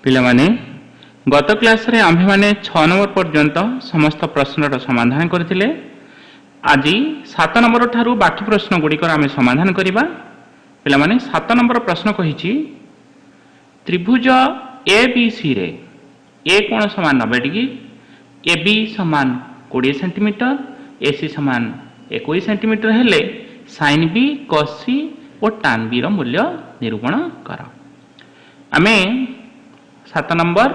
पिला माने गत क्लास रे आम्भे माने 6 नंबर पर्यंत समस्त प्रश्नर समाधान करथिले। आज 7 नंबर ठारू बाकी प्रश्न गुड़िकर आमे समाधान करिबा। पिला माने 7 नंबर प्रश्न कहिछि त्रिभुज एबीसी रे ए कोण समान 90 डिग्री, एबी समान 20 सेंटीमीटर, एसी समान 21 सेंटीमीटर हेले sin बी cos सी और tan बी रो मूल्य निरूपण कर। आमे 7 नंबर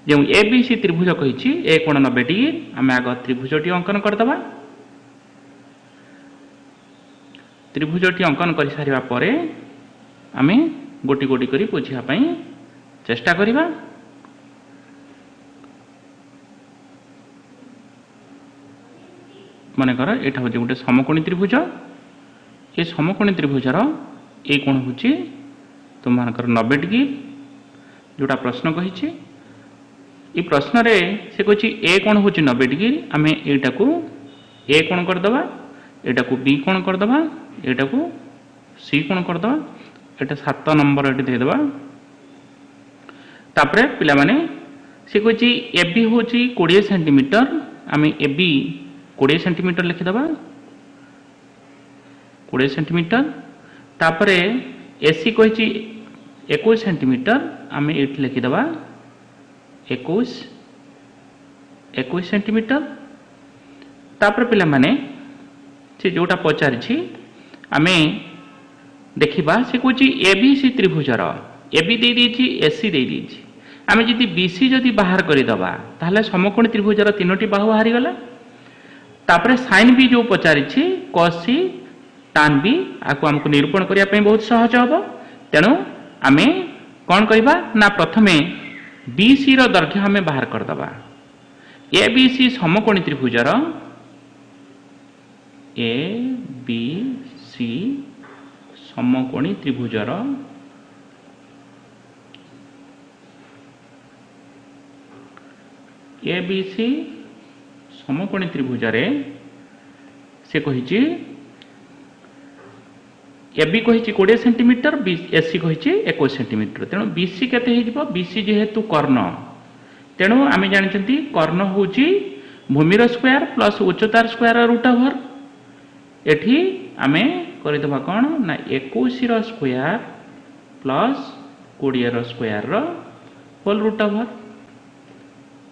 जो एबीसी त्रिभुज कही ए कोण 90 डिग्री आम आग त्रिभुजटी अंकन करदबा। त्रिभुजटी अंकन कर सारिबा परे आमे गोटी गोटी करी बुझिया पई चेष्टा करिबा। मन कर एटा होचे गोटे समकोणी त्रिभुज। ये समकोणी त्रिभुजर ए कोण होची तुम मानकर 90 डिग्री जोटा प्रश्न कही। ये प्रश्न रे से कही ए कोण होची 90 डिग्री आमे एटा को ए कोण कर दबा, एटा को बी कोण कर दबा, एटा को सी कोण कर दबा। एटा 7 नंबर एटी दे दबा। तापरे पिला माने से कही एबी होची 20 सेंटीमीटर आमे एबी 20 सेंटीमीटर लिखि दबा 20 सेंटीमीटर। तापरे एसी कही 21 सेंटीमीटर आमे एटी लिखि दबा 21 सेंटीमीटर। तापरे पिला माने से जोटा पचारि आमे देखिबा से कही एबीसी त्रिभुजर एबी दे देछि एसी दे देछि आमे जदि बीसी जदि बाहर करि दबा ताहले समकोणी त्रिभुजर तीनोटी बाहु बाहरी गला। तापरे sin बी जो पचारि cos सी tan बी आको हमको निरूपण करिया पई बहुत सहज हबो। तेणु आमे कोन करिबा ना प्रथमे बीसी रो दैर्घ्य हमें बाहर कर दबा। एबीसी समकोणी त्रिभुजर एबीसी समकोणी त्रिभुजर एबीसी समकोणी त्रिभुजरे से कही एबी कही 20 सेंटीमीटर, एसी कही 21 सेंटीमीटर। तेणु बीसी केते हो बीसी जेहेतु कर्ण तेणु आम जानते कर्ण हूँ भूमिर स्क्वायर प्लस उच्चतार स्क्वायर रूट ओवर। एठी आमे करदबा कौन ना 21 रो स्क्वायर प्लस 20 रो स्क्वायर रो होल रूट ओवर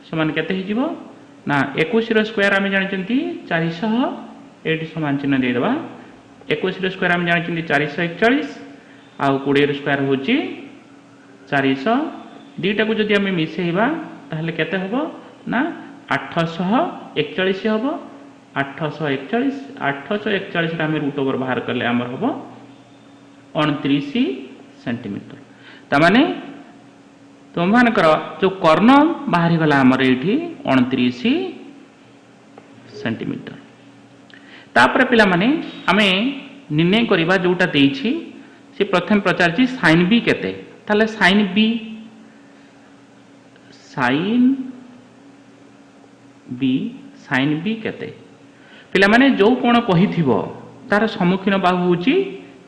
समान केते हो ना 21 रो स्क्वायर आमे जानते 400 एटी समान चिन्ह दे दबा। 21 रो स्क्वायर आमे जानते 441 आउ 20 रो स्क्वायर होची 400 दीटा को जदि आमे मिसेइबा ताहले केते हबो ना 841 हबो। 841 आमे रूट ओवर बाहर करले हमर हबो 29 सेंटीमीटर। ता माने तुम मानकर जो कर्ण बाहरी गला हमर एठी 29 सेंटीमीटर। तापरे पिला माने आमे निर्णय करिबा जोटा देइछि से प्रथम पचारछि sin बी केते ताले sin बी केते पिला माने जो कोण कहिथिबो तार सम्मुखीन बाहु होची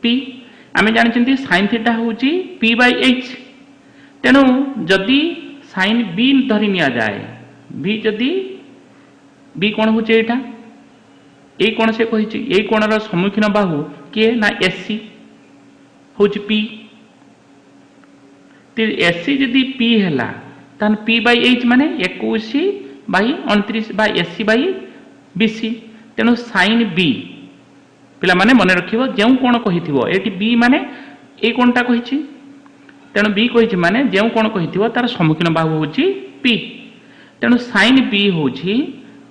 p आमे जानछन्ती sin थीटा होची p/h। तेणु जदि sin बी धरि निया जाए बी जदि बी कोण होची एटा ए कोण से कहिछि ए कोणर सम्मुखीन बाहु के ना एसी होची p। ते एसी जदि p हैला तान p/h माने 21/29/80/bc। तेणु sin बी पिला माने मन रखिबो जेउ कोण कहिथिबो एटी बी माने ए कोणटा कहिछि तेणु बी कहिछि माने जेउ कोण कहिथिबो तार सम्मुखीन बाहु होछि p। तेणु sin बी होछि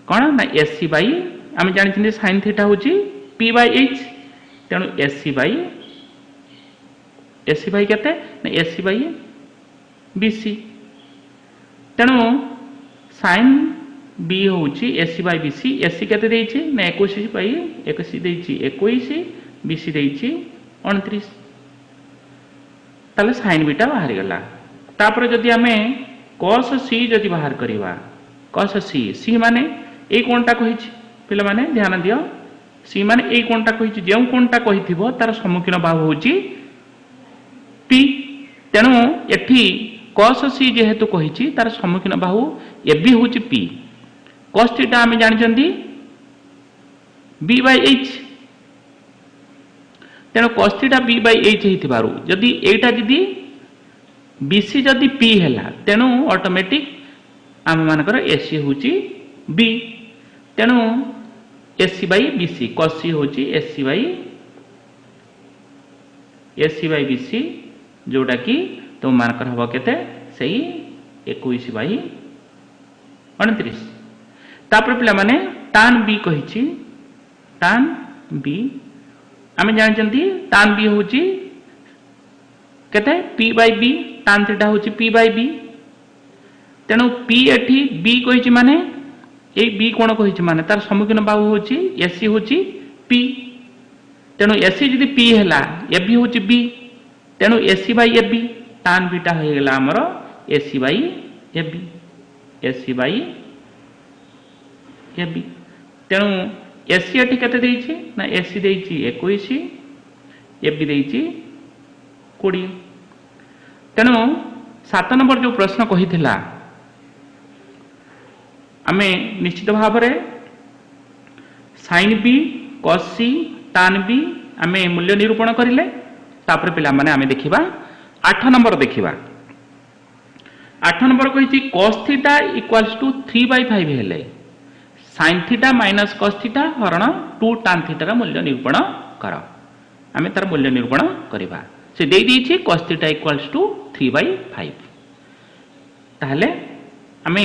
कोण ना एसी बाई आमे जानिछिन sin थीटा होछि p/h। तेणु एसी बाई केते ना एसी/bc। तेणु sin बी होची AC/BC एसी केते देइछि ना 21/21 देइछि 21 BC देइछि 29। ताले sin बीटा बाहर गला। तापर जदि हमें cos c जदि बाहर करिवा cos c माने ए कोनटा कहिछि पिला माने ध्यान दियो c माने ए कोनटा कहिछि जेउ कोनटा कहिथिबो तार सम्मुखीन बाहु होची p। तेणु एठी cos c जेहेतु कही तार सम्मुखीन बाहु ए बी हूँ पी cos थीटा आम जानते बी बाय एच तेणु cos theta B by H हो जदि एटा जदि बीसी जदि पी है तेणु ऑटोमेटिक आम मानकर एसी हूँ बी तेणु AC by BC cos c हूँ एसी बाई बीसी जोटा कि तुम मानकर हम केते सही 21 बाई 29 तापर पिला माने tan b कही tan b आम जानते tan b हूँ केते p by b tan theta हूँ p बाई b तेणु p एठी b कही माने ये b कौन कही माने तार सम्मुखीन बाहु हूँ एसी हूँ p तेणु एसी जदि p है ए बी हूँ b तेणु AC by A B tan beta हो गला आमर AC by A B AC by A B तेणु एसी एटी केते देइछि ना एसी देइछि 21 ए बी देइछि 20 तेणु 7 नंबर जो प्रश्न कही थिला आमे निश्चित भाव में sin b cos c tan b आमे मूल्य निरूपण करिले तापर पिला माने आमे देखिबा 8 नंबर देखिबा 8 नंबर कहिछि cos थीटा इक्वल्स टू 3/5 हेले sin theta minus cos theta हरण 2 tan थीटा रा मूल्य निरूपण कर आमे तार मूल्य निरूपण करिबा से देई दिछि cos थीटा इक्वल्स टू 3/5 ताहले आमे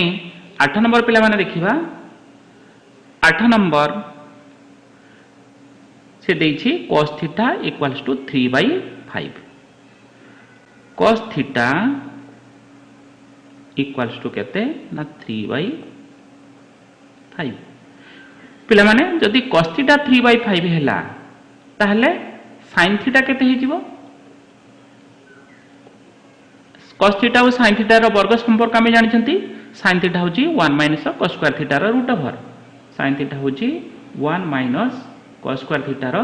8 नंबर पिला माने देखिबा 8 नंबर से देइछि cos theta equals to 3/5 cos theta equals to केते ना 3/5 पिला माने जदि cos थीटा 3/5 हैला ताहले sin थीटा केते हे जिवो cos थीटा और sin थीटा रो वर्ग संपर्क आमे जानिछंती sin थीटा होची 1 माइनस cos स्क्वायर थीटा रो रूट ओवर sin थीटा होची 1 माइनस cos स्क्वायर थीटा रो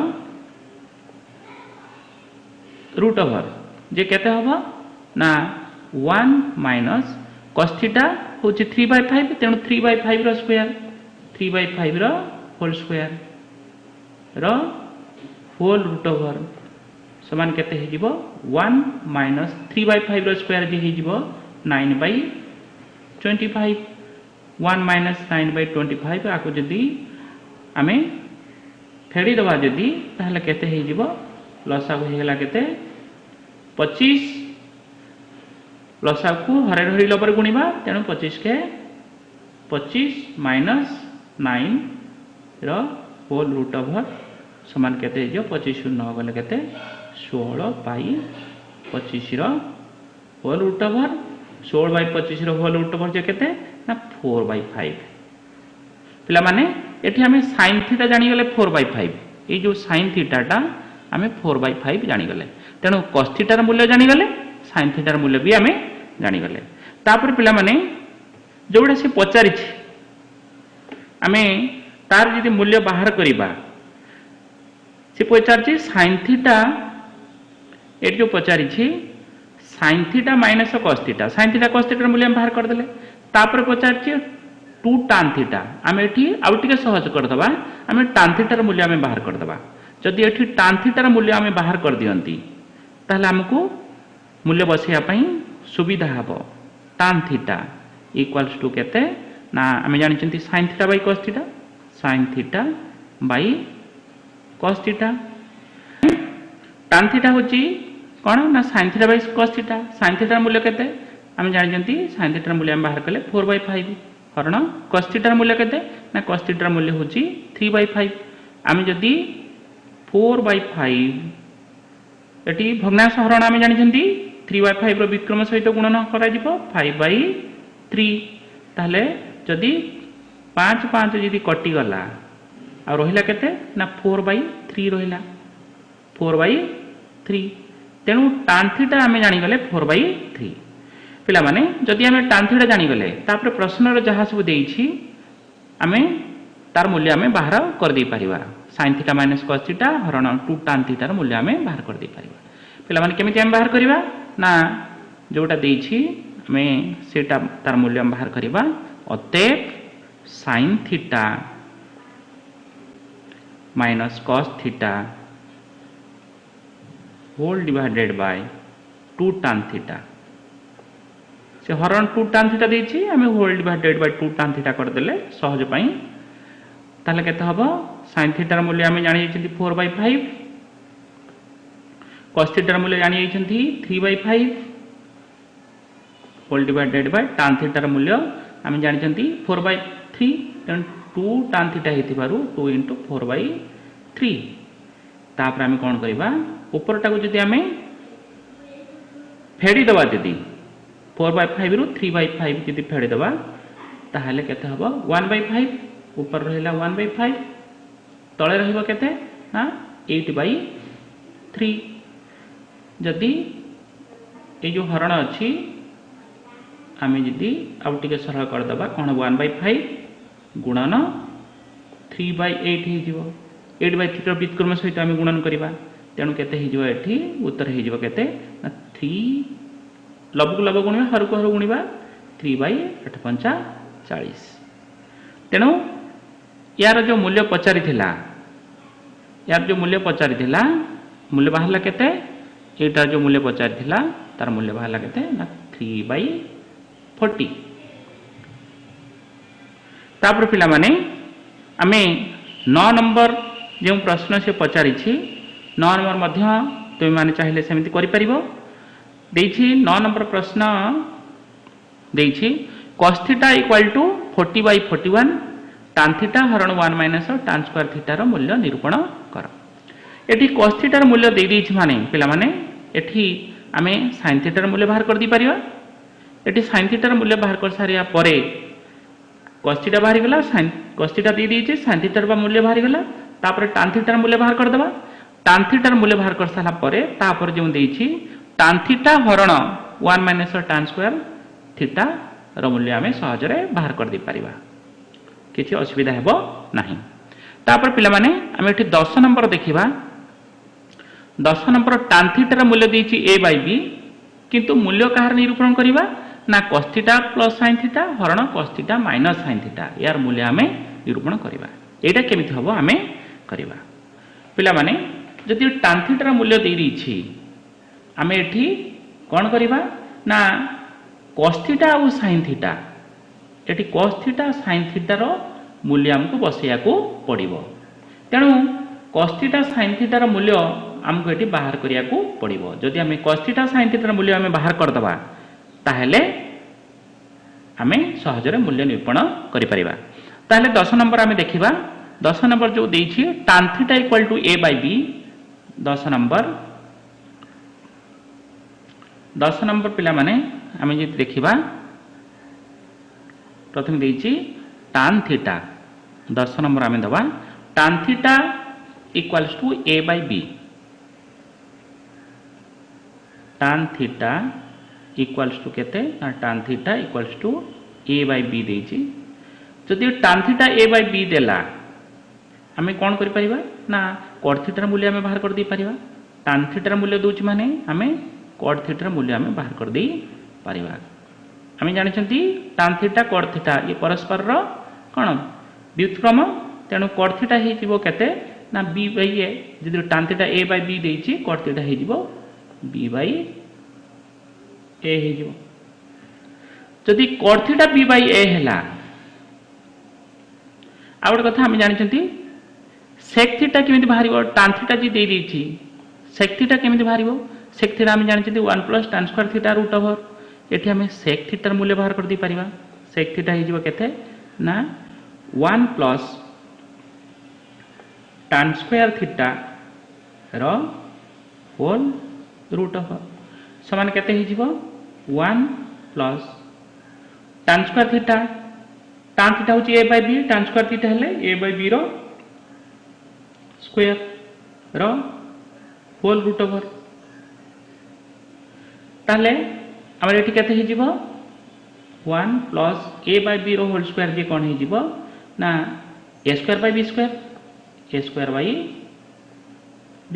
रूट ओवर जे केते होबा ना 1 माइनस cos थीटा होची 3/5 तेणु 3/5 रो स्क्वायर 3/5 रो होल स्क्वायर रो होल रूट ओवर समान केते हे जिवो 1 माइनस 3/5 रो स्क्वायर जे हे जिवो 9/25 1 माइनस 9/25 आको जदि आमे फेड़ी दबा जदि ताहले केते हे जिवो लसा हो हेला केते 25 लसा को हरे हरी लबर गुणिबा तेणु 25 के 25 माइनस 9 रो होल रूट ओवर समान केते हे जो 25 न गले केते 16/25 रो होल रूट ओवर 16/25 रो होल रूट ओवर जे केते ना 4/5 पिला माने एठी हमें sin थीटा जानि गले 4/5 ए जो sin थीटा टा हमें 4/5 जानि गले तेणु cos थीटा र मूल्य जानि गले sin थीटा र मूल्य भी हमें जानि गले तापर पिला माने जोडा से पचारि छी हमें तार जदि मूल्य बाहर करिबा से पचारि छी sin थीटा ए जो पचारि छी sin theta minus cos theta sin theta cos theta र मूल्य हम बाहर कर देले तापर पचारि छी 2 tan थीटा आम एठी आउ टिके सहज कर दबा आम tan थीटा र मूल्य आम बाहर कर दबा जदि एठी tan थीटा र मूल्य आम बाहर कर दियंती ताहले हमकु मूल्य बसैया पई सुविधा हबो tan थीटा इक्वल्स टू केते ना आम जानि चंती sin theta by cos theta sin theta by cos theta tan theta होची कोन ना sin theta by cos theta sin theta र मूल्य केते आम जानि चंती sin थीटा र मूल्य आम बाहर कले 4/5 हरण cos थीटा र मूल्य केते ना cos थीटा र मूल्य होची 3/5 आम जदि 4/5 एटी भग्नांश हरण आम जानि चंती 3/5 रो विक्रम सहित गुणन करा जिवो 5/3 ताहले जदि 5 जदि कटि गला आ रहिला केते ना 4/3 रहिला 4/3 तेणु tan थीटा आम जानि गले 4/3 पिला माने जदि आम tan थीटा जानि गले तापर प्रश्न रो जहा सब देइछि आमे तार मूल्य आमे बाहर कर दे परिबा sin theta minus cos theta हरण 2 tan थीटा रो मूल्य आमे बाहर कर दे परिबा पिला माने केमिति आमे बाहर करिबा ना जोटा देइछि आमे सेटा तार मूल्य बाहर करबा अतएव sin theta minus cos theta whole divided by 2 tan theta से हरण 2 tan थीटा देछि आमे whole divided by 2 tan theta कर देले सहज पई ताले केते हबो sin थीटा मूल्य आमे जानि जैछंती 4/5 cos थीटा मूल्य जानि जैछंती 3/5 whole divided by tan theta मूल्य आमे जानि जंती 4/3 तेन 2 tan थीटा हेतिबारु 2 * 4/3 तापर आमे कोन करबा ऊपरटा को जदि आमे फेडी दबा जदि 4/5 रु 3/5 जदि फेडी दबा ताहले केते हबो 1/5 ऊपर रहला 1/5 तळे रहइबो केते ना 8/3 जदि ए जो हरण अछि आमे जदि आउ टिके सरल कर दबा कोन 1/5 गुणन 3/8 हे जिवो 8/3 रो व्युत्क्रम सहित आमे गुणन करबा तेनु केते हे जिवो एठी उत्तर हे जिवो केते 3 लबक लब गुणिबा हर को हर गुणिबा 3/8 पंचा 40 तेनु यार जो मूल्य पचारि थिला मूल्य बाहरला केते एटा जो मूल्य पचारि थिला तार मूल्य बाहरला केते ना 3/40 तापर पिला माने आमे 9 नंबर जो प्रश्न से पचारि छी 9 नंबर मध्य तुम माने चाहिले सेमिति करि परिबो देछि 9 नंबर प्रश्न देछि cos थीटा = 40/41 tan थीटा हरण 1 - tan स्क्वायर थीटा रो मूल्य निरूपण कर एठी cos थीटा रो मूल्य देइ दिछि माने पिला माने एठी आमे sin थीटा रो मूल्य बाहर कर दी परिबा एठी sin थीटा रो मूल्य बाहर कर सारिया परे cos थीटा बाहर गेला cos थीटा देइ दिछि sin थीटा रो मूल्य बाहर गेला तापर tan थीटा रो मूल्य बाहर कर दबा tan थीटा रो मूल्य बाहर कर साला परे तापर जो देइछि tan थीटा हरण 1 - tan स्क्वायर थीटा रो मूल्य आमे सहजरे बाहर कर दी परिबा किछि असुविधा हेबो नाही तापर पिला माने आमे एठी 10 नंबर देखिबा 10 नंबर tan थीटा रो मूल्य देइछि a/b किंतु मूल्य कहार निरूपण करिबा ना cos theta plus sin theta हरण cos theta minus sin theta यार मूल्य आमे निरूपण करिबा एटा केमिति हबो आमे करिबा पिला माने जदि tan थीटा रो मूल्य देइ दिछि आमे एठी कोन करिबा ना cos थीटा और sin थीटा एठी cos theta sin theta rho मूल्य हमको बसैया को पड़िबो तेनु cos theta sin theta rho मूल्य हमको एठी बाहर करिया को पड़िबो जदि हमें cos theta sin theta rho मूल्य हमें बाहर कर दबा ताहेले हमें सहजरे मूल्य निरूपण करि परिबा ताहेले 10 नंबर हमें देखिबा 10 नंबर जो देइछि tan थीटा = a/b 10 नंबर पिला माने हमें जे देखिबा प्रथम देइछि tan थीटा 10 नंबर हमें दबा tan theta = a/b tan theta = केते tan थीटा = a/b देइछि जदि tan थीटा a/b देला हमें कोन करि परिबा ना cot थीटा मूल्य हमें बाहर कर दी परिबा tan थीटा मूल्य दोछि माने हमें cot थीटा मूल्य हमें बाहर कर दी परिबा हमें जानि छंती tan थीटा cot थीटा ये परस्पर रो कोन व्युत्क्रम तेनु cot थीटा हे जिवो केते ना b/a जदि tan थीटा a/b देछि cot थीटा हे जिवो b/a हे जिवो जदि cot थीटा b/a हैला आउट कथा हम जानि छंती sec थीटा केमिति बाहरिबो tan थीटा जी देइ दिछि sec थीटा केमिति बाहरिबो sec थीटा हम जानि छंती 1 + tan स्क्वायर थीटा √ एठी हमें sec थीटा मूल्य बाहर कर दी परिबा sec थीटा हे जिवो केते ना 1 + tan स्क्वायर थीटा रो होल √ समान केते हे जिवो 1 + tan square theta tan theta होची a/b tan स्क्वायर थीटा हेले a/b रो स्क्वायर रो होल √ ताले हमर एठी केते हे जिवो 1 + a/b रो होल स्क्वायर जे कोन हे जिवो ना a² / b² b²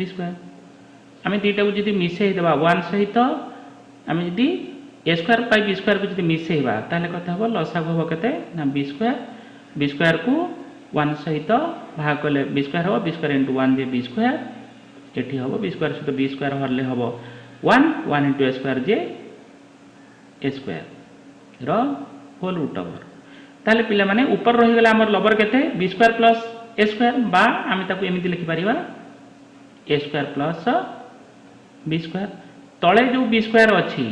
आमे दीटा को जदी मिसे देबा 1 सहित आमे जदी ए स्क्वायर बाय बी स्क्वायर को जब मिसेबा ताहले कथा हम लसागु हम केते ना बी स्क्वायर को 1 सहित भाग कले बी स्क्वायर हम बी स्क्वायर इंटू 1 जे बी स्क्वायर एठी हम बी स्क्वायर सहित बी स्क्वायर हरले हम 1 इंटू ए स्क्वायर जे ए स्क्वायर रो होल रूट ओवर ताहले पिला माने ऊपर रही गला हमर लबर केते B square plus A square बा आमी ताको एमिति लिखि परिबा A square plus B square तळे जो बी स्क्वायर अछि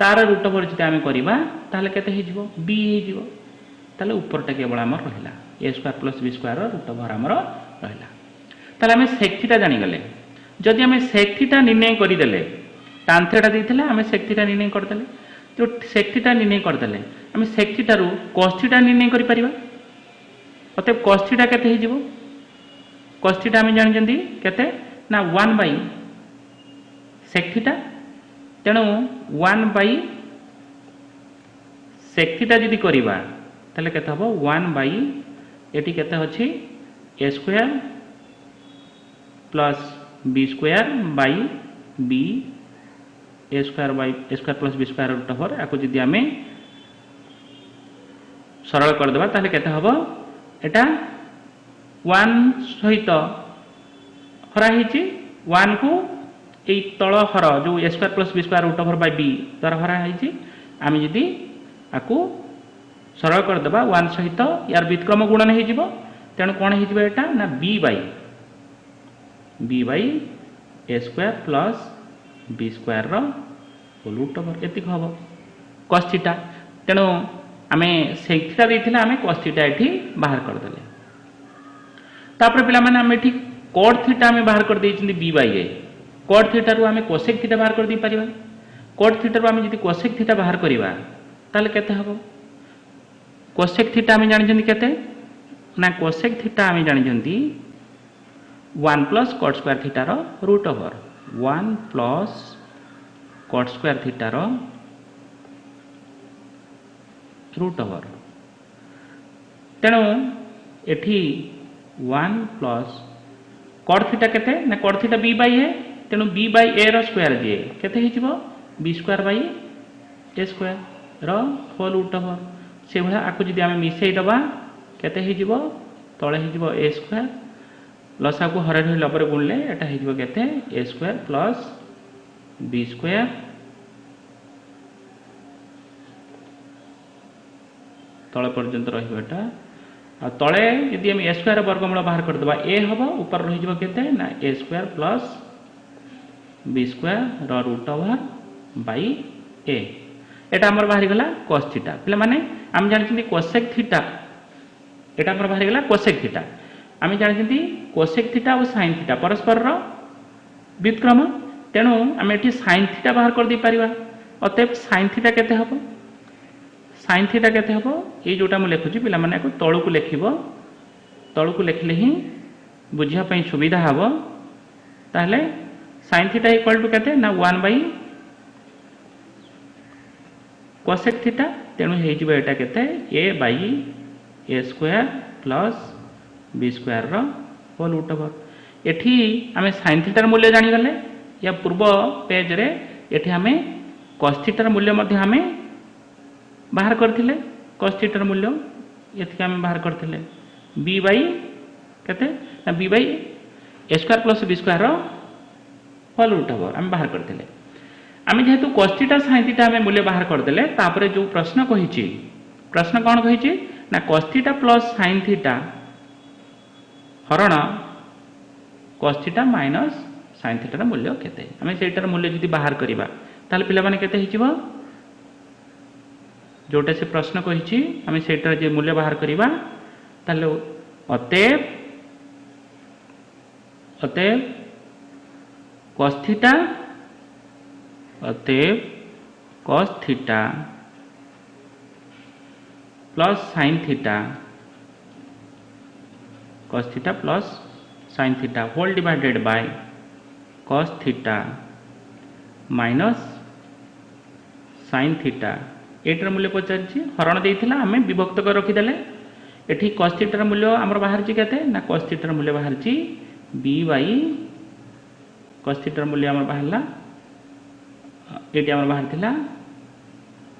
तार रूट ओवर जति आमे करिबा ताहले केते हे जिवो बी हे जिवो ताहले ऊपरटा केवल हमर रहिला a square plus B square root over हमर रहिला ताहले आमे सेक थीटा जानि गले जदि आमे सेक थीटा निर्णय करि देले tan थीटा देथिला आमे सेक थीटा निर्णय कर देले जो सेक थीटा निर्णय कर देले आमे सेक थीटा रु cos थीटा निर्णय करि परिबा अतः cos थीटा केते हे जिवो cos थीटा आमे जानि जंदी केते ना 1 बाय सेक थीटा तेणु 1 बाय सेक थीटा जदि करिबा ताले केते हबो 1 बाय एटी केते अछि a square plus B square by b a square plus B square root over आको जदि आमे सरल कर देबा ताले केते हबो एटा 1 सहित हरा हिची 1 को ए तळ हर जो a square plus B square root over by b द्वारा हरा हिची आमे जदि आको सरल कर देबा 1 सहित यार व्युत्क्रम गुणन हे जिवो तेणु कोन हे जिवो एटा ना b बाय ए स्क्वायर प्लस बी स्क्वायर रो रूट ओवर एति हबो cos थीटा तेणु आमे सेक थीटा देथिला आमे cos थीटा एठी बाहर कर देले तापर पिला माने आमे एठी cot थीटा आमे बाहर कर देइछिन b by a cot theta रु आमे cosec थीटा बाहर कर दी परिबा cot थीटा रु आमे जदि cosec थीटा बाहर करिबा ताले केते हबो cosec थीटा आमे जानि जंदी केते ना cosec थीटा आमे जानि जंदी 1 प्लस cot स्क्वायर थीटा रो root over 1 plus cot square theta रो रूट ओवर तेणु एठी 1 प्लस cot थीटा केते ना cot theta b by a तेणु b बाय a रो स्क्वायर जे केते हे जिवो b square by a square रो होल रूट ओवर से भला आकु जदि आमे मिसेई दबा केते हे जिवो तळे हे जिवो a स्क्वायर लसा को हरे हरे लबर गुणले एटा हे जिवो केते a square plus b square तळे पर्यंत रहिबो एटा आ तळे यदि हम a स्क्वायर वर्गमूल बाहर कर दबा a हबो ऊपर रहि जिवो केते ना a square plus b square रो रूट ओवर बाय a एटा हमर बाहर गेला cos थीटा पिला माने हम जानि cosec थीटा एटा हमर बाहर गेला cosec थीटा आम जानते cosec थीटा और sin थीटा परस्पर व्युत्क्रम तेणु आम ये sin थीटा बाहर कर दे पारिबा अतएव sin थीटा केते हबो sin थीटा केते हबो ये जोटा मु लिखुची पिला माने को तळु को लिखले ही बुझिया पई सुविधा हबो ताहले sin थीटा इक्वल टू केते ना 1 बाय cosec थीटा तेणु हे जिवो एटा केते a by a square plus B square रो होल रूट ओवर एठी आमे sin थीटार मूल्य जानि गले या पूर्व पेज रे एठी आमे cos थीटार मूल्य मध्ये आमे बाहर करथिले cos थीटार मूल्य एथि आमे बाहर करथिले b बाय केते ना b by a square plus b square रो होल रूट ओवर आमे बाहर करथिले आमे जेहेतु cos थीटा sin थीटा आमे मूल्य बाहर कर देले तापरे जो प्रश्न कहिछि प्रश्न कोन कहिछि ना cos theta plus sin theta हरण cos theta minus sin theta मूल्य केते आमे सेटार मूल्य जदि बाहर करिबा ताले पिला माने केते हिजिबो जोटा से प्रश्न कहिछि आमे सेटार जे मूल्य बाहर करिबा ताले अतएव cos theta plus sin theta cos theta plus sin theta whole divided by cos theta minus sin theta एटर मूल्य पचारछि हरण देइथिला आमे विभक्त कर रखि देले एठी cos थीटार मूल्य हमर बाहर छि केते ना cos थीटार मूल्य बाहर छि b बाय cos थीटार मूल्य हमर बाहरला एटी हमर बाहर थिला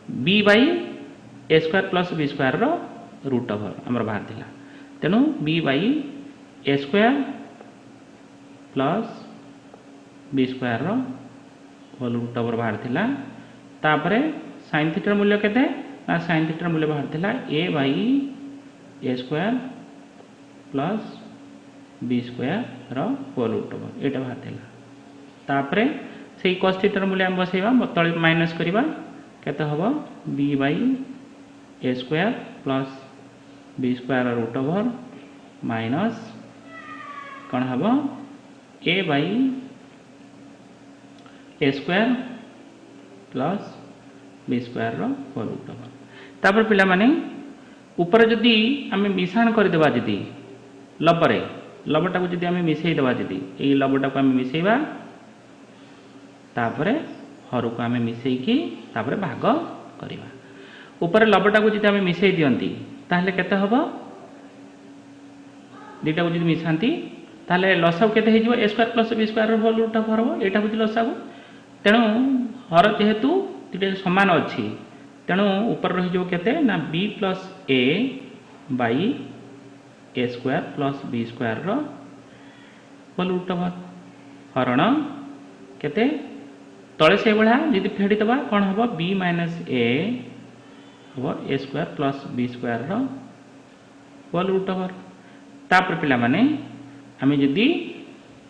B by A square plus B square root over आमर बाहर थिला तेणु B by A square plus B square whole root over बाहर थिला तापरे साइन थीटा मूल्य केते ना साइन थीटा मूल्य बाहर थिला a by A square plus B square whole root over एटा बाहर थिला तापरे से cos थीटा मूल्य हम बसेबा तळे माइनस करबा केते हबो b by A square plus B square root over minus कौन हम a by A square plus B square whole root over तापर पिला माने ऊपर जदि आम मिश्रण करदेबा जदि लबरे लबटा को जदि आम मिसई देबा जदि एई लबटा को आम मिसईबा तापरे हर को आम मिसईकी तापरे भाग करबा ऊपर लबटा को जदि आम मिसई दियंती ताहले केते हबो दुटा को जदि मिसांती ताहले लसागु केते हे जिवो a square plus b square whole root over हबो एटा बुझि लसागु तेणु हर जेहेतु दुटा समान अछि तेणु ऊपर रहि जो केते ना b plus a by a square plus b square whole root over हरण केते तळे से बळा जदि फेडी दबा कोन हबो b माइनस a हबो a square plus b square whole root over तापर पिला माने आमे जदि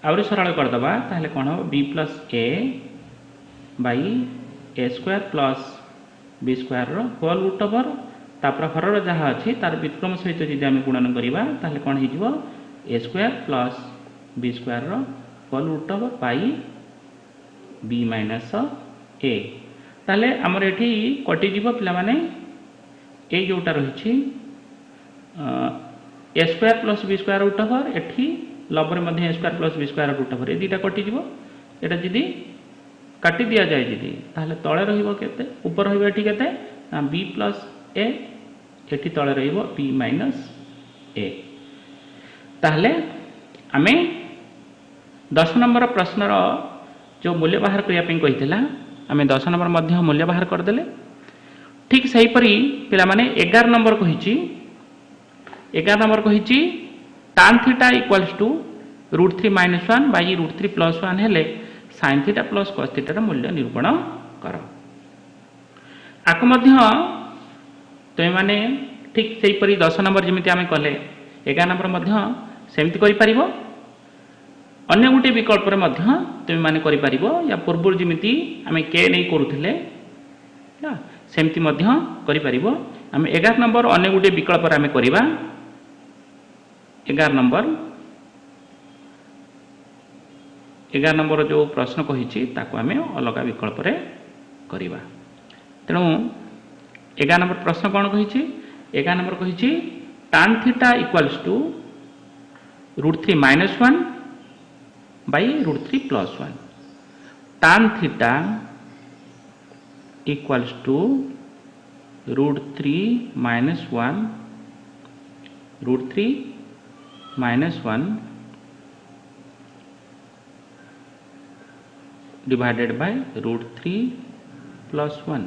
आउरी सरल कर दबा ताहले कोन हो b plus a by a square plus b square whole root over तापर हरर जहा अछि तार व्युत्क्रम सहित जदि आमे गुणन करिबा ताहले कोन हि जिवो a square plus b square whole root over by b minus a ताहले हमर एठी कटि जिवो पिला माने ए जोटा रही a square plus B square root over एठी लबर मध्य a square plus B square root over a दुटा कटि जीवो एटा जदि काटी दिया जाए जदि ताहले तळे रहिबो केते ऊपर रहिबो एठी केते ना b प्लस a एठी तळे रहिबो b माइनस a ताहले आमे 10 नंबर प्रश्न रो जो मूल्य बाहर करिया पे कहितला आमे 10 नंबर मध्य मूल्य बाहर कर देले ठीक सही परी पिला माने 11 नंबर कहिची 11 नंबर कहिची tan theta equals to √3 - 1 by √3 + 1 हेले sin theta plus cos theta मूल्य निरूपण कर आको मध्य तमे माने ठीक सही परी 10 नंबर जेमिति आमे कले 11 नंबर मध्य सेमिति करि परिबो अन्य गुटे विकल्प रे मध्य तमे माने करि परिबो या पूर्व जेमिति आमे k नै करूथिले ना सेमती मध्य करि परिबो हम 11 नंबर अन्य गुटे विकल्प रे आमे करिबा 11 नंबर जो प्रश्न कहिछि ताको आमे अलग विकल्प रे करिबा तेणु 11 नंबर प्रश्न कोन कहिछि 11 नंबर कहिछि tan theta equals to √3 - 1 by √3 + 1 tan theta equals to √3 - 1 √3 - 1 divided by √3 + 1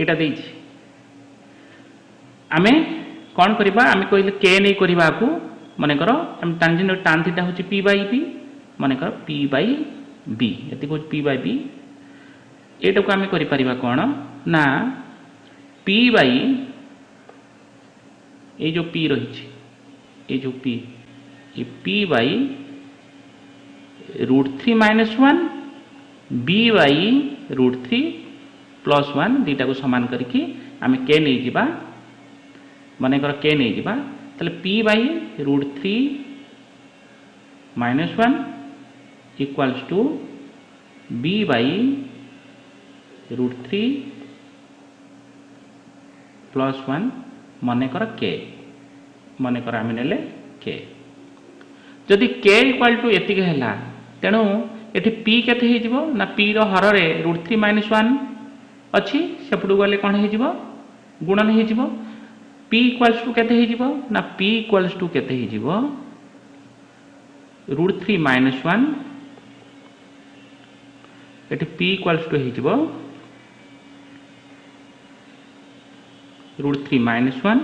एटा देछि आमे कोन करबा आमे कहिले k नै करबा को माने करो हम टेंजेंट tan थीटा होछि p by b माने करो p by b एति को p by b एटा को आमे करि परिबा कोन ना p बाई ए जो p रही ए जो p ये p बाई √3 - 1 b बाई √3 + 1 दीटा को समान करके आमे k नै जिबा माने कर k नै जिबा तले p by √3 - 1 equals to b by √3 + 1 माने कर k माने कर आमे नेले k जदि k इक्वल टू एतिक हैला तेणु एठी p केते हे जिवो ना p रो हर रे √3 - 1 अछि सेपडु गले कोन हे जिवो गुणन हे जिवो p इक्वल्स टू केते हे जिवो ना p इक्वल्स टू केते हे जिवो √3 - 1 एठी p इक्वल्स टू हे जिवो √3 -1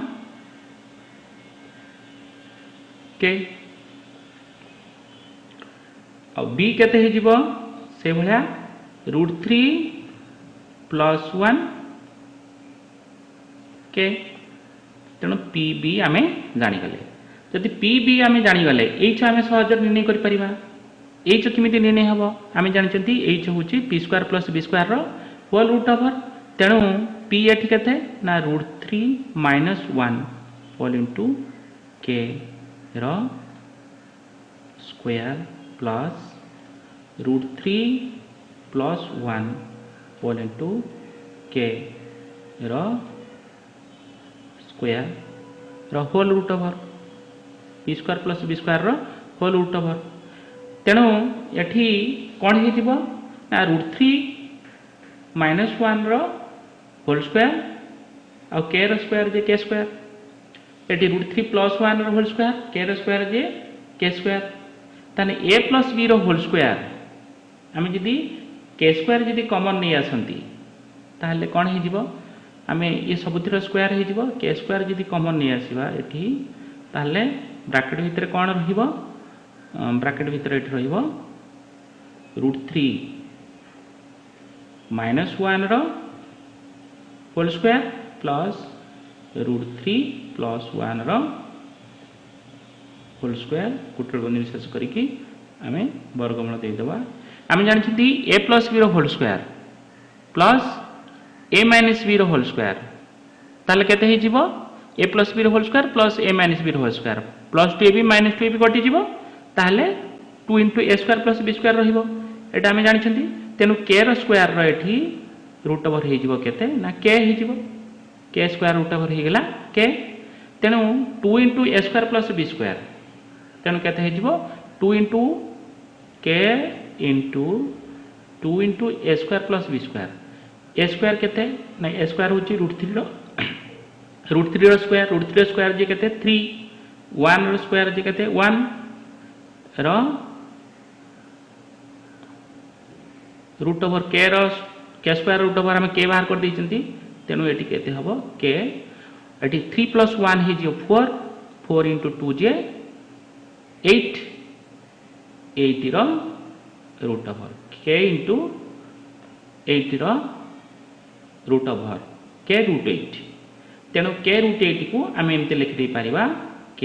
के आ बी केते हे जीवो से भलिया √3 + 1 के तेणु पी बी आमे जानी गले जदि पी बी आमे जानी गले एच आमे सहज निर्णय करि परिबा एच किमिति निर्णय हबो आमे जानिचंती एच होची p² + b² रो होल रूट ओवर तेणु p एठी केते ना √3 - 1 होल इनटू k रो square plus √3 + 1 whole into k रो स्क्वायर रो whole root over p² + b² रो होल रूट ओवर तेणु एठी कौन हे जीवो ना √3 - 1 रो होल स्क्वायर आ k रो स्क्वायर जे k स्क्वायर एठी √3 + 1 रो होल स्क्वायर k रो स्क्वायर जे k स्क्वायर ताने a + b रो होल स्क्वायर आमे जदी k स्क्वायर जदी कॉमन नै आसंती ताहले कोन हे जीवो आमे ये सबुतिर स्क्वायर हे जीवो k स्क्वायर जदी कॉमन नै आसीबा एठी ताहले ब्रैकेट भितर कोन रहिबो ब्रैकेट भितर एठी रहिबो √3 - 1 रो होल स्क्वायर प्लस √3 + 1 रो होल स्क्वायर कुटर को निर्शेष करिकी आमे वर्गमूल दे देबा आमे जानिछथि a + b रो whole square plus a - b रो होल स्क्वायर ताले केते हे जीवो a + b रो whole square plus a - b रो whole square plus 2ab - 2ab कटि जीवो ताहले 2 * a² + b² रहिबो एटा आमे जानिछथि तेनु k रो स्क्वायर रो एठी रूट ओवर हे जीवो केते ना k हे जीवो k स्क्वायर रूट ओवर हे गेला k तेनु 2 * a² + b² तेनु केते हे जीवो 2 * k * 2 * a² + b² a square केते ना a स्क्वायर होची √3 रो स्क्वायर जे केते 3 1 रो स्क्वायर जे केते 1 रो रूट ओवर k रो k स्क्वायर रूट ओवर हम k बाहर कर दैचंती तेनु एटी केते हबो k एटी 3 + 1 हे जियो 4 * 2 जे 8 8 रो रूट ओवर k * 8 रो रूट ओवर k √8 तेणु k √8 को आम एमती लिखि दे पारिबा k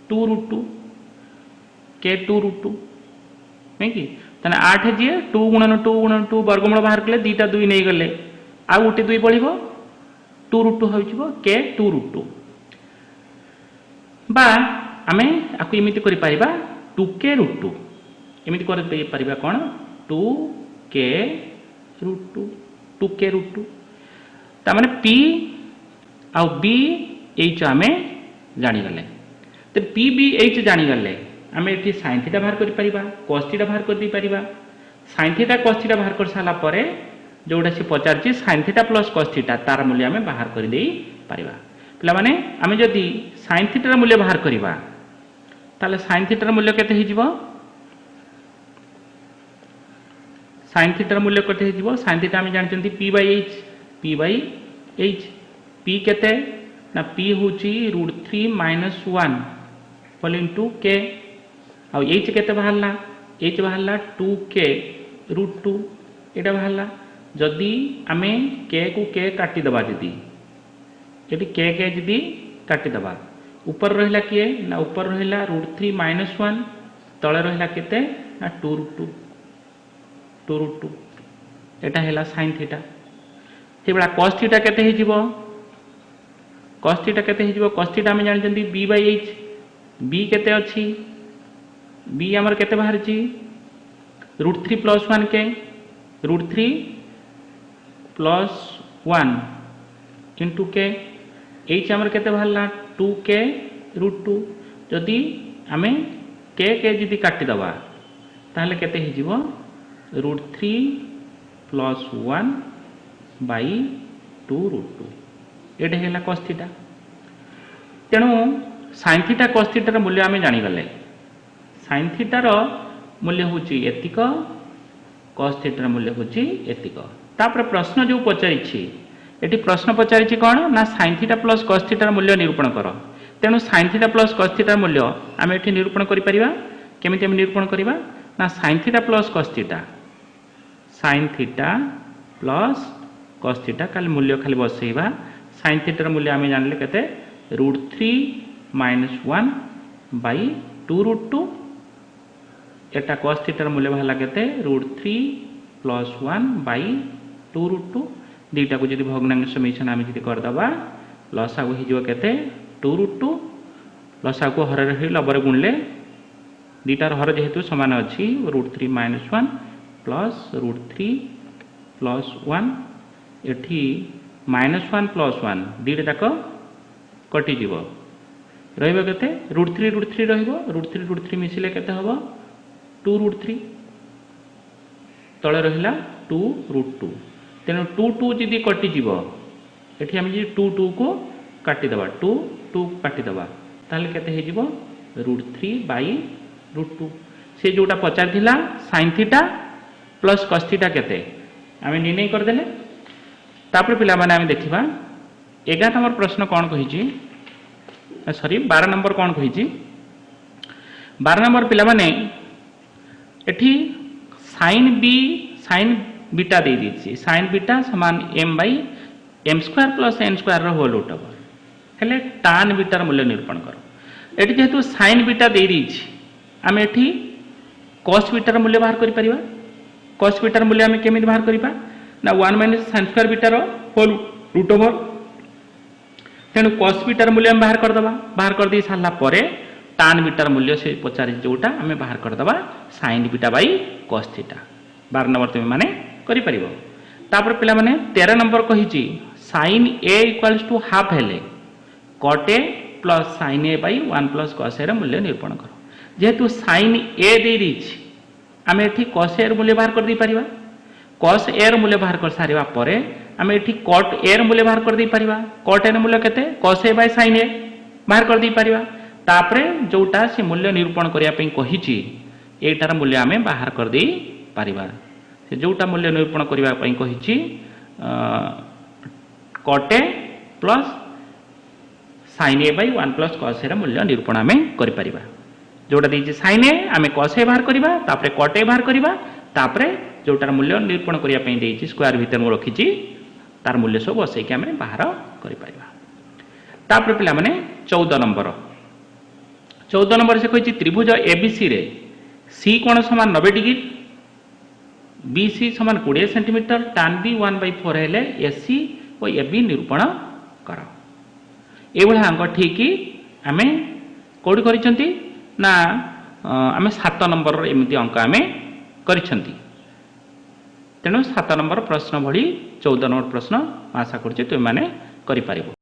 2 √2 k 2 √2 नहीं कि तने 8 जे 2 × 2 × 2 वर्गमूल बाहर कले दीटा 2 नहीं गले आ गोटे 2 पड़िबो 2 √2 होइछिबो k 2 √2 बा आमे आकु एमिति करि पारिबा 2k √2 एमिति कर दे पारिबा कोन 2k √2 2k √2 ता माने p आ b h आमे जानि गले तो p b h जानि गले आमे एठी sin थीटा बाहर करि परिबा cos थीटा बाहर कर दी परिबा sin थीटा cos थीटा बाहर कर साला परे जोडा से पचार छी sin थीटा + cos थीटा तार मूल्य आमे बाहर कर देई परिबा पिला माने आमे जदी sin थीटा र मूल्य बाहर करिबा ताले sin थीटा र मूल्य केते हे जिवो sin थीटा र मूल्य केते हे जिवो sin थीटा आमे जानचंती p/h p केते ना p होची √3 - 1 होल इनटू k आ h केते बाहरला h बाहरला 2k √2 एटा बाहरला जदी आमे k को k काटी दबा जदी यदि k जदी काटी दबा ऊपर रहिला के ना ऊपर रहिला √3 - 1 तळे रहिला केते ना 2 √2 एटा हैला sin थीटा हे बडा cos थीटा केते हे जिवो cos थीटा केते हे जिवो cos थीटा हम जानि जंती b/h b केते अछि b हमर केते बाहर छी √3 + 1 के √3 + 1 into k h हमर केते बाहरला 2k √2 जदी आमे k जदी काटी दबा ताहले केते हे जिवो √3 + 1 by 2 √2 एटा हैला cos थीटा तेणु sin थीटा cos थीटा र मूल्य आमे जानि गले sin थीटा र मूल्य होची एतिक cos थीटा र मूल्य होची एतिक तापर प्रश्न जो पचारि छी एटी प्रश्न पचारि कौन ना sin थीटा प्लस cos थीटार मूल्य निरूपण कर। तेणु sin थीटा प्लस cos थीटार मूल्य आम एटी निरूपण करिपरिबा। केमिति आम निरूपण करिबा ना sin theta plus cos theta, sin theta plus cos theta खाली मूल्य खाली बसैबा। sin थीटार मूल्य आम जानले केते √3 - 1 / 2√2। एटा cos थीटार मूल्य भाला केते √3 + 1 / 2√2। दीटा को जदि भग्नांश मिशन आम जदि करदबा लसागु हो केते 2√2। लसागु हर रही लबर गुणले दीटार हर जेहेतु समान अच्छी √3 - 1 + √3 + 1 एठी -1 + 1 दीटा जाक कटिजीव रहिबो केते √3 √3 रहिबो। √3 √3 मिसिले केते हबो 2√3 तळे रहिला 2√2। तेणु 2 जदि कटिजीव एठी हम 2 को काटिदेबा 2 काटिदेबा ताहले केते हे जीवो √3 / √2। से जोटा पचार थिला sin theta plus cos theta केते आमे निर्णय कर देले। तापर पिला माने आमे देखिबा 11 नंबर प्रश्न कोन कहिची, सॉरी 12 नंबर कोन कहिची। 12 नंबर पिला माने एठी sin बीटा दे दीची। sin बीटा समान m/m² + n² रो होल रूट ओवर हेले tan बीटार मूल्य निरूपण कर। एठी जेहेतु sin बीटा दे दीची आमे एठी cos बीटार मूल्य बाहर करि परिबा। cos बीटार मूल्य आमे केमिति बाहर करिबा ना 1 - sin² बीटार होल रूट ओवर। तेणु cos बीटार मूल्य हम बाहर करदबा। बाहर कर दी सारला परे tan बीटार मूल्य से पचारि जोटा आमे बाहर करदबा sin beta / cos theta. 12 number तुम माने करि परिबो। तापर पिला माने 13 नंबर कहिची sin a = हाफ हेले cot a + sin a / 1 + cos a ର मूल्य निरूपण कर। जेहेतु sin a दे दीची आमे एठी cos a ର मूल्य बाहर कर दी परिबा। cos a ର मूल्य बाहर कर सारिबा परे आमे एठी cot a ର मूल्य बाहर कर दी परिबा। cot a ର मूल्य केते cos a / sin a बाहर कर दी परिबा। तापरे जोटा से मूल्य निरूपण करिया पई कहिची एटार मूल्य आमे बाहर कर दी परिबा। से जोटा मूल्य निरूपण करिया पई कहिची cot a + sin a / 1 + cos a ର मूल्य निरूपण आमे करि परिबा। जोटा देछि sin a आमे cos a बाहर करिबा, तापरे cot a बाहर करिबा, तापरे जोटार मूल्य निरूपण करिया पई देछि स्क्वायर भीतर मु रखिछि तार मूल्य सब बसै के आमे बाहर करि परिबा। तापरे पिला माने 14 नंबर से कहिछि त्रिभुज ABC रे C कोण समान 90 डिग्री, BC समान 20 सेंटीमीटर, tan B 1/4 हेले AC और AB निरूपण कर। एभला अंक ठीक आमे कोडी करिसंती ना आमे 7 नंबर एमिति अंक आमे करिसंती। तेणु 7 नंबर प्रश्न भली 14 नंबर प्रश्न आशा करछि तुम माने करि पारिबो।